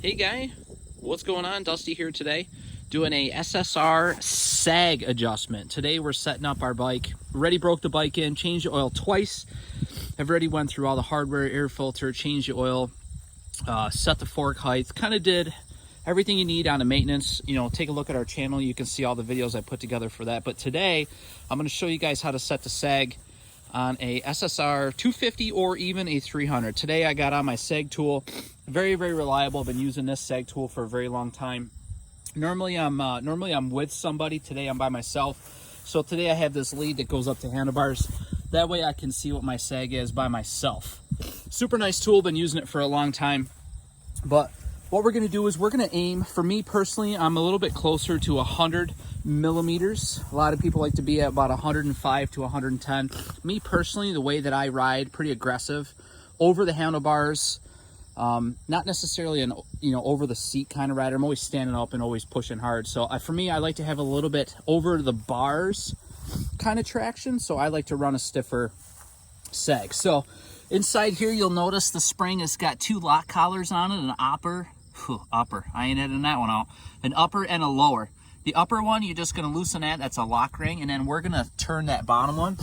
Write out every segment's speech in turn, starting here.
Hey guy, what's going on? Dusty here today, doing a SSR sag adjustment. Today we're setting up our bike. Already broke the bike in, changed the oil twice. I've already went through all the hardware, air filter, changed the oil, set the fork height, kind of did everything you need on a maintenance. You know, take a look at our channel. You can see all the videos I put together for that. But today I'm going to show you guys how to set the sag on a SSR 250 or even a 300. Today I got on my sag tool. Very reliable. I've been using this sag tool for a very long time. Normally I'm with somebody. Today I'm by myself. So today I have this lead that goes up to handlebars. That way I can see what my sag is by myself. Super nice tool. Been using it for a long time. But what we're going to do is we're going to aim, for me personally, I'm a little bit closer to 100 millimeters. A lot of people like to be at about 105 to 110. Me personally, the way that I ride, pretty aggressive, over the handlebars, not necessarily an over the seat kind of rider. I'm always standing up and always pushing hard. So for me, I like to have a little bit over the bars kind of traction. So I like to run a stiffer sag. So inside here, you'll notice the spring has got two lock collars on it, an upper, I ain't editing that one out, an upper and a lower. The upper one, you're just going to loosen that. That's a lock ring. And then we're going to turn that bottom one.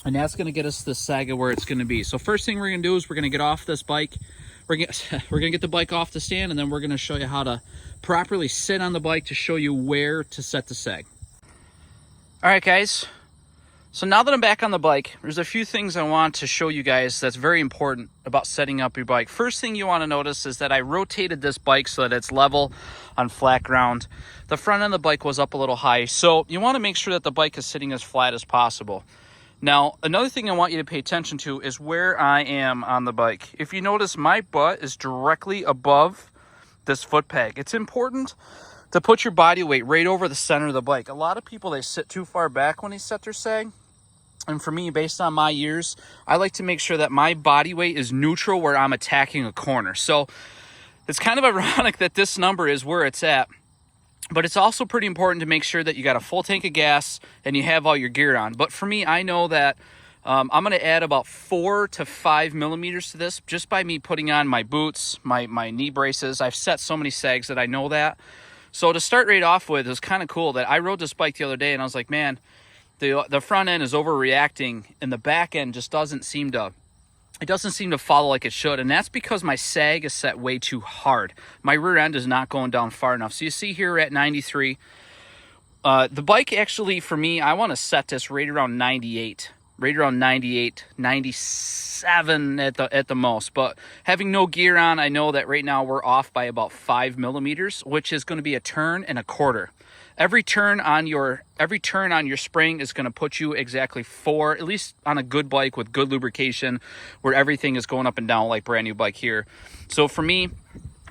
And that's going to get us the sag of where it's going to be. So first thing we're going to do is we're going to get off this bike. We're going to get the bike off the stand. And then we're going to show you how to properly sit on the bike to show you where to set the sag. All right, guys. So now that I'm back on the bike, there's a few things I want to show you guys that's very important about setting up your bike. First thing you want to notice is that I rotated this bike so that it's level on flat ground. The front end of the bike was up a little high, so you want to make sure that the bike is sitting as flat as possible. Now, another thing I want you to pay attention to is where I am on the bike. If you notice, my butt is directly above this foot peg. It's important to put your body weight right over the center of the bike. A lot of people, they sit too far back when they set their sag. And for me, based on my years, I like to make sure that my body weight is neutral where I'm attacking a corner. So it's kind of ironic that this number is where it's at. But it's also pretty important to make sure that you got a full tank of gas and you have all your gear on. But for me, I know that I'm going to add about 4 to 5 millimeters to this just by me putting on my boots, my knee braces. I've set so many sags that I know that. So to start right off with, it was kind of cool that I rode this bike the other day and I was like, man, the front end is overreacting and the back end just doesn't seem to follow like it should. And that's because my sag is set way too hard. My rear end is not going down far enough. So you see here at 93, the bike actually, for me, I want to set this right around 98, 97 at the most. But having no gear on, I know that right now we're off by about 5 millimeters, which is going to be a turn and a quarter. Every turn on your spring is going to put you exactly 4, at least on a good bike with good lubrication, where everything is going up and down like brand new bike here. So for me,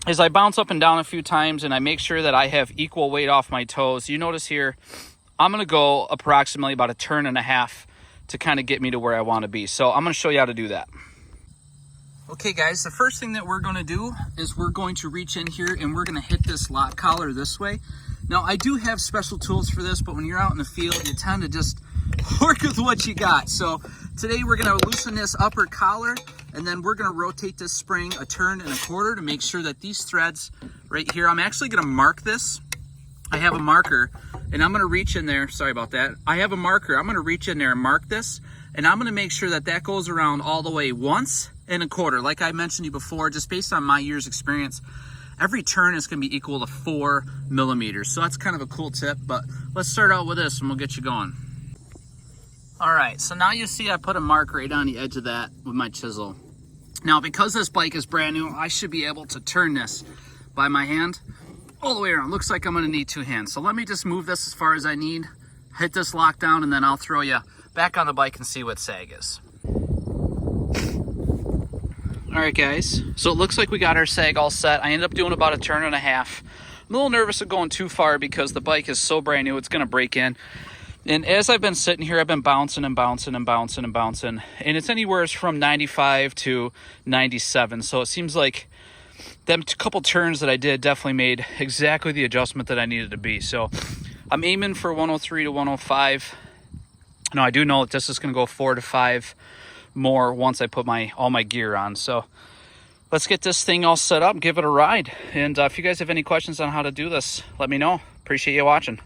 as I bounce up and down a few times and I make sure that I have equal weight off my toes, you notice here, I'm going to go approximately about a turn and a half to kind of get me to where I want to be. So I'm going to show you how to do that. Okay guys, the first thing that we're going to do is we're going to reach in here and we're going to hit this lock collar this way. Now, I do have special tools for this, but when you're out in the field, you tend to just work with what you got. So today we're going to loosen this upper collar, and then we're going to rotate this spring a turn and a quarter to make sure that these threads right here, I'm actually going to mark this. I have a marker, and I'm going to reach in there. Sorry about that. I have a marker. I'm going to reach in there and mark this, and I'm going to make sure that that goes around all the way once and a quarter. Like I mentioned to you before, just based on my year's experience, every turn is going to be equal to 4 millimeters. So that's kind of a cool tip, but let's start out with this and we'll get you going. All right, so now you see I put a mark right on the edge of that with my chisel. Now, because this bike is brand new, I should be able to turn this by my hand all the way around. Looks like I'm going to need 2 hands. So let me just move this as far as I need, hit this lockdown, and then I'll throw you back on the bike and see what sag is. All right, guys, so it looks like we got our sag all set. I ended up doing about a turn and a half. I'm a little nervous of going too far because the bike is so brand new, it's going to break in. And as I've been sitting here, I've been bouncing and bouncing and bouncing and bouncing. And it's anywhere from 95 to 97. So it seems like them couple turns that I did definitely made exactly the adjustment that I needed to be. So I'm aiming for 103 to 105. Now, I do know that this is going to go 4 to 5 more once I put all my gear on. So let's get this thing all set up, give it a ride. And if you guys have any questions on how to do this, let me know. Appreciate you watching.